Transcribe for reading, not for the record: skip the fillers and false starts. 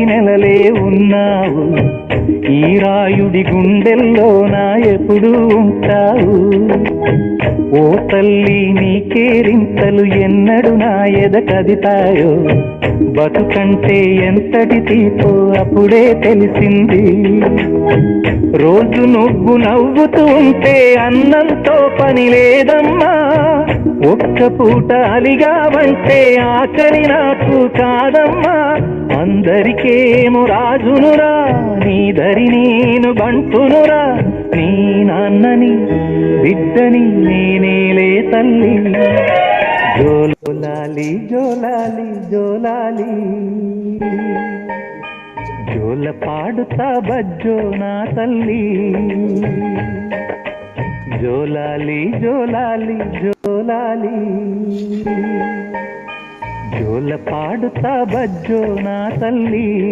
నెలలే ఉన్నావు, ఈ రాయుడి గుండెల్లోన ఎప్పుడు ఉంటావు. ఓ తల్లి నీ కేరింతలు ఎన్నడు నా ఎద కదితాయో, బతుకంటే ఎంతటి తీపో అప్పుడే తెలిసింది. రోజు నువ్వు నవ్వుతూ ఉంటే అన్నంతో పని లేదమ్మా, ఒక్క పూట అలిగావంటే ఆకలి నాకు కాదమ్మా. అందరికేమో రాజునురా, నీ దరి నేను బంటునురా, నీ నాన్నని బిడ్డని నేనేలే తల్లి. జోలాలి జోలాలి జోలాలి, జోల పాడుతా బజ్జో నా తల్లి. జోలాలి జోలాలి జోలాలి, జోల పాడుతా బజ్జో నా తల్లి.